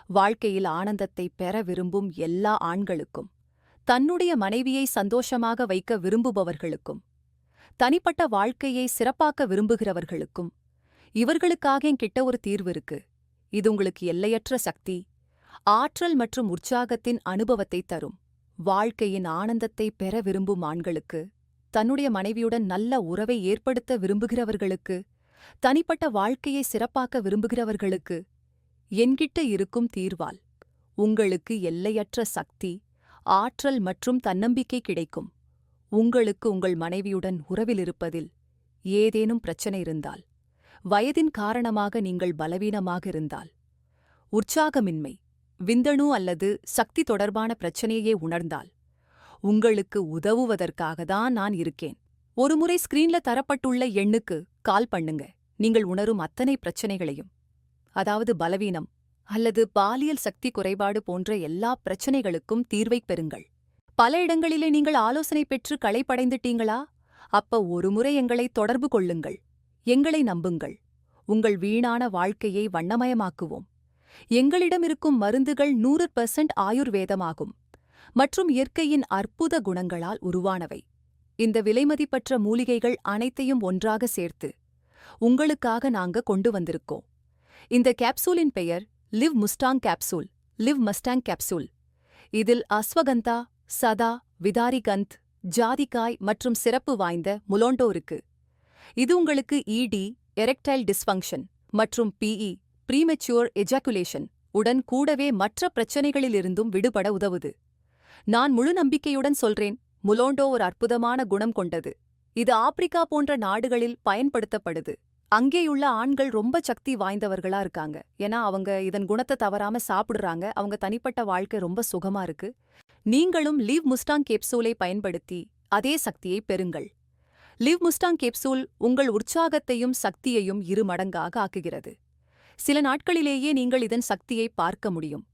வாழ்க்கையில் ஆனந்தத்தை பெற விரும்பும் எல்லா ஆண்களுக்கும், தன்னுடைய மனைவியை சந்தோஷமாக வைக்க விரும்புபவர்களுக்கும், தனிப்பட்ட வாழ்க்கையை சிறப்பாக்க விரும்புகிறவர்களுக்கும், இவர்களுக்காக என்கிட்ட ஒரு தீர்வு இருக்கு. இது உங்களுக்கு எல்லையற்ற சக்தி, ஆற்றல் மற்றும் உற்சாகத்தின் அனுபவத்தை தரும். வாழ்க்கையின் ஆனந்தத்தை பெற விரும்பும் ஆண்களுக்கு, தன்னுடைய மனைவியுடன் நல்ல உறவை ஏற்படுத்த விரும்புகிறவர்களுக்கு, தனிப்பட்ட வாழ்க்கையை சிறப்பாக்க விரும்புகிறவர்களுக்கு என்கிட்ட இருக்கும் தீர்வால் உங்களுக்கு எல்லையற்ற சக்தி, ஆற்றல் மற்றும் தன்னம்பிக்கை கிடைக்கும். உங்களுக்கு உங்கள் மனைவியுடன் உறவில் இருப்பதில் ஏதேனும் பிரச்சனை இருந்தால், வயதின் காரணமாக நீங்கள் பலவீனமாக இருந்தால், உற்சாகமின்மை, விந்தணு அல்லது சக்தி தொடர்பான பிரச்சனையே உணர்ந்தால், உங்களுக்கு உதவுவதற்காக தான் நான் இருக்கேன். ஒருமுறை ஸ்கிரீன்ல தரப்பட்டுள்ள எண்ணுக்கு கால் பண்ணுங்க. நீங்கள் உணரும் அத்தனை பிரச்சனைகளையும், அதாவது பலவீனம் அல்லது பாலியல் சக்தி குறைபாடு போன்ற எல்லா பிரச்சனைகளுக்கும் தீர்வைப் பெறுங்கள். பல இடங்களிலே நீங்கள் ஆலோசனை பெற்று களைப்படைந்துட்டீங்களா? அப்ப ஒருமுறை எங்களை தொடர்பு கொள்ளுங்கள். எங்களை நம்புங்கள். உங்கள் வீணான வாழ்க்கையை வண்ணமயமாக்குவோம். எங்களிடம் இருக்கும் மருந்துகள் 100% ஆயுர்வேதமாகும் மற்றும் இயற்கையின் அற்புத குணங்களால் உருவானவை. இந்த விலைமதிப்பற்ற மூலிகைகள் அனைத்தையும் ஒன்றாக சேர்த்து உங்களுக்காக நாங்க கொண்டு வந்திருக்கோம். இந்த கேப்சூலின் பெயர் live Mustang capsule, live Mustang capsule. இதில் அஸ்வகந்தா, சதா, விதாரிகந்த், ஜாதிக்காய் மற்றும் சிறப்பு வாய்ந்த முலோண்டோ இருக்கு. இது உங்களுக்கு இடி, எரெக்டைல் டிஸ்ஃபங்க்ஷன் மற்றும் பிஇ, ப்ரீமெச்சூர் எஜாக்குலேஷன் உடன் கூடவே மற்ற பிரச்சனைகளிலிருந்தும் விடுபட உதவுது. நான் முழு நம்பிக்கையுடன் சொல்றேன், முலோண்டோ ஒரு அற்புதமான குணம் கொண்டது. இது ஆப்பிரிக்கா போன்ற நாடுகளில் பயன்படுத்தப்படுது. அங்கேயுள்ள ஆண்கள் ரொம்ப சக்தி வாய்ந்தவர்களா இருக்காங்க. ஏன்னா அவங்க இதன் குணத்தை தவறாம சாப்பிடுறாங்க. அவங்க தனிப்பட்ட வாழ்க்கை ரொம்ப சுகமா இருக்கு. நீங்களும் லிவ் முஸ்டாங் கேப்சூலை பயன்படுத்தி அதே சக்தியை பெறுங்கள். லிவ் முஸ்டாங் கேப்சூல் உங்கள் உற்சாகத்தையும் சக்தியையும் 2 மடங்காக ஆக்குகிறது. சில நாட்களிலேயே நீங்கள் இதன் சக்தியை பார்க்க முடியும்.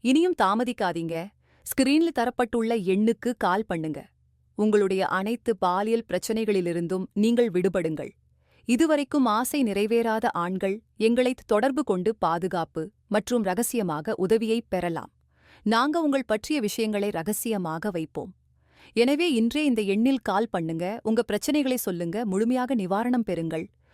இனியும் தாமதிக்காதீங்க. ஸ்கிரீனில் தரப்பட்டுள்ள எண்ணுக்கு கால் பண்ணுங்க. உங்களுடைய அனைத்து பாலியல் பிரச்சனைகளிலிருந்தும் நீங்கள் விடுபடுங்கள். இதுவரைக்கும் ஆசை நிறைவேறாத ஆண்கள் எங்களைத் தொடர்பு கொண்டு பாதுகாப்பு மற்றும் ரகசியமாக உதவியைப் பெறலாம். நாங்க உங்கள் பற்றிய விஷயங்களை ரகசியமாக வைப்போம். எனவே இன்றே இந்த எண்ணில் கால் பண்ணுங்க. உங்க பிரச்சனைகளை சொல்லுங்க. முழுமையாக நிவாரணம் பெறுங்கள்.